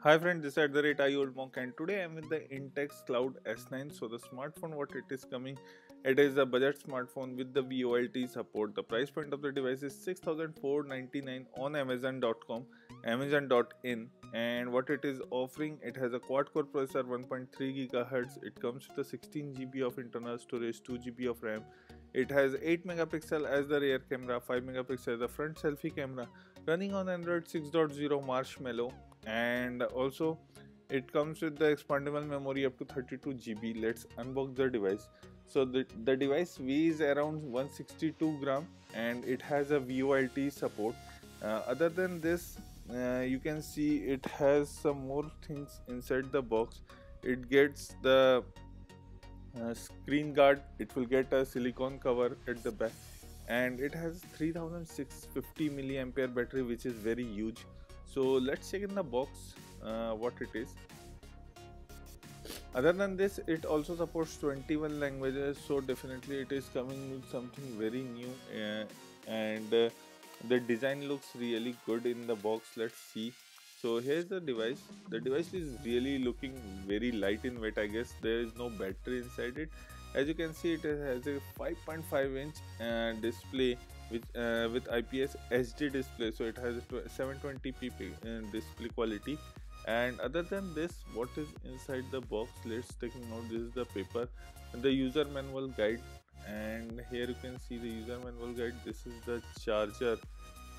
Hi friends, this is @IOldMonk and today I'm with the Intex Cloud S9. So the smartphone what it is coming, it is a budget smartphone with the VoLTE support. The price point of the device is 6,499 on Amazon.com, Amazon.in, and what it is offering, it has a quad-core processor, 1.3 GHz. It comes with a 16 GB of internal storage, 2 GB of RAM. It has 8 megapixel as the rear camera, 5 megapixel as the front selfie camera, running on Android 6.0 Marshmallow, and also it comes with the expandable memory up to 32 GB. Let's unbox the device. So the device weighs around 162 gram and it has a VoLTE support. Other than this, you can see it has some more things inside the box. It gets the screen guard, it will get a silicone cover at the back, and it has 3650 milliampere battery, which is very huge. So let's check in the box what it is. Other than this, it also supports 21 languages, so definitely it is coming with something very new, and the design looks really good in the box. Let's see. So here's the device. The device is really looking very light in weight. I guess there is no battery inside it. As you can see, it has a 5.5-inch display with IPS HD display, so it has a 720p display quality. And other than this, what is inside the box, let's take a note. This is the paper, the user manual guide, and here you can see the user manual guide. This is the charger,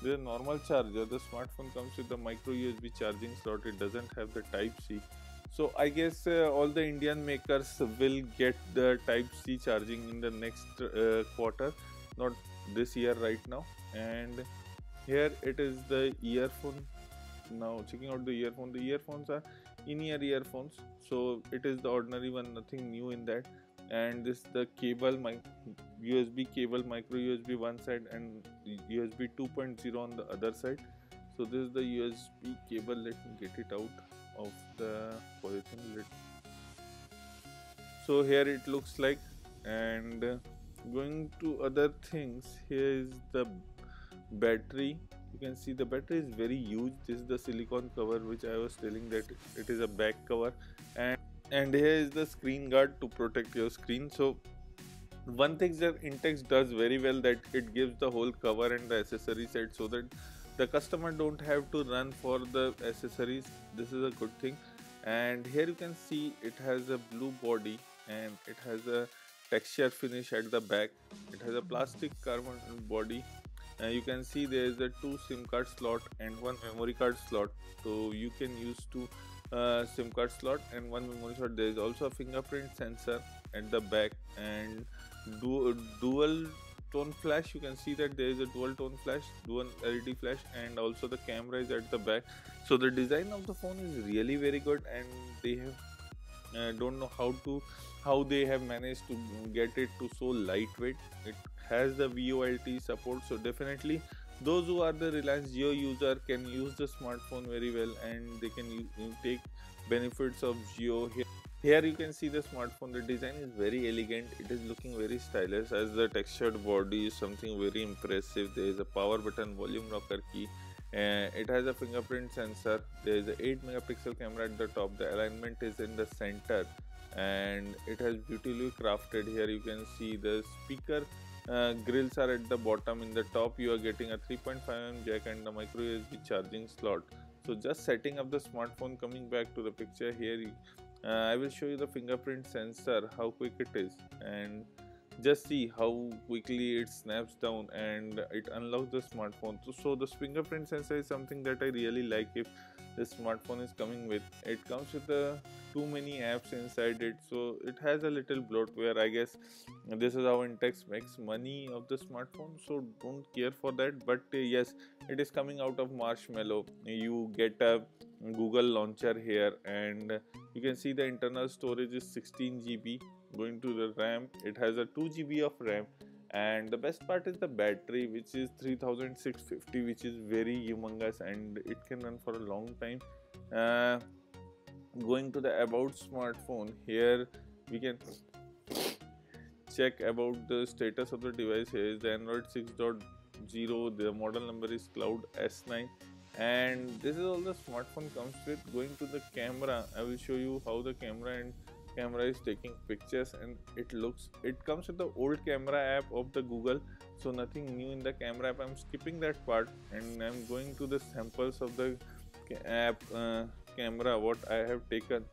the normal charger. The smartphone comes with the micro USB charging slot. It doesn't have the type C. So I guess all the Indian makers will get the type C charging in the next quarter, not this year right now. And here it is the earphone. Now checking out the earphones are in-ear earphones, so it is the ordinary one, nothing new in that. And this the cable, my USB cable, micro USB one side and USB 2.0 on the other side. So this is the USB cable. Let me get it out of the polythene. So here it looks like. And going to other things, here is the battery. You can see the battery is very huge. This is the silicone cover which I was telling that it is a back cover, and here is the screen guard to protect your screen. So one thing that Intex does very well, that it gives the whole cover and the accessory set, so that the customer don't have to run for the accessories. This is a good thing. And here you can see it has a blue body and it has a texture finish at the back. It has a plastic carbon body. You can see there is a 2 SIM card slot and 1 memory card slot, so you can use 2 SIM card slot and 1 memory slot. There is also a fingerprint sensor at the back and dual tone flash. You can see that there is a dual tone flash, dual LED flash, and also the camera is at the back. So the design of the phone is really very good, and they have don't know how they have managed to get it to so lightweight. It has the VoLTE support, so definitely those who are the Reliance Jio user can use the smartphone very well, and they can take benefits of Jio. Here you can see the smartphone. The design is very elegant. It is looking very stylish, as the textured body is something very impressive. There is a power button, volume rocker key. It has a fingerprint sensor. There is a 8 megapixel camera at the top. The alignment is in the center, and it has beautifully crafted. Here you can see the speaker grills are at the bottom. In the top you are getting a 3.5mm jack and the micro USB charging slot. So just setting up the smartphone, coming back to the picture here, I will show you the fingerprint sensor, how quick it is, and just see how quickly it snaps down and it unlocks the smartphone. So the fingerprint sensor is something that I really like. If this smartphone is coming with, it comes with too many apps inside it, so it has a little bloatware. I guess this is how Intex makes money of the smartphone, so don't care for that. But yes, it is coming out of Marshmallow. You get a Google launcher here, and you can see the internal storage is 16 GB. Going to the RAM, it has a 2 GB of RAM, and the best part is the battery, which is 3650, which is very humongous, and it can run for a long time. Going to the about smartphone, here we can check about the status of the device. Here is the Android 6.0, the model number is Cloud S9, And this is all the smartphone comes with. Going to the camera, I will show you how the camera is taking pictures, and it comes with the old camera app of the Google, so nothing new in the camera app. I'm skipping that part and I'm going to the samples of the app camera what I have taken.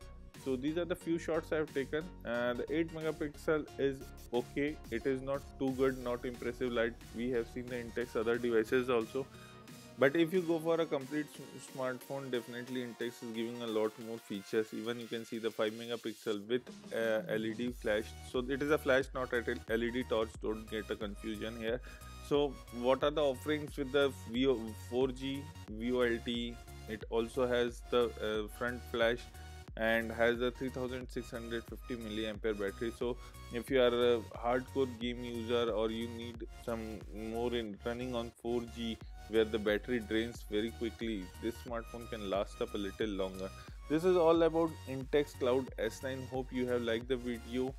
So these are the few shots I have taken. The 8 megapixel is okay, it is not too good, not impressive like we have seen the Intex other devices also. But if you go for a complete smartphone, definitely Intex is giving a lot more features. Even you can see the 5 megapixel with LED flash. So it is a flash, not a LED torch. Don't get a confusion here. So what are the offerings with the 4G VoLTE? It also has the front flash and has a 3650 milliampere battery. So if you are a hardcore game user or you need some more in running on 4G where the battery drains very quickly, this smartphone can last up a little longer. This is all about Intex Cloud S9. Hope you have liked the video.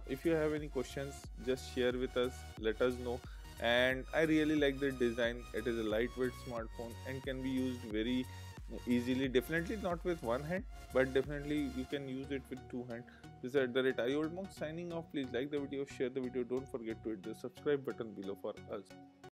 If you have any questions, just share with us, let us know. And I really like the design. It is a lightweight smartphone and can be used very easily. Definitely not with one hand, but definitely you can use it with two hands. This is @IOldMonk signing off. Please like the video, share the video. Don't forget to hit the subscribe button below for us.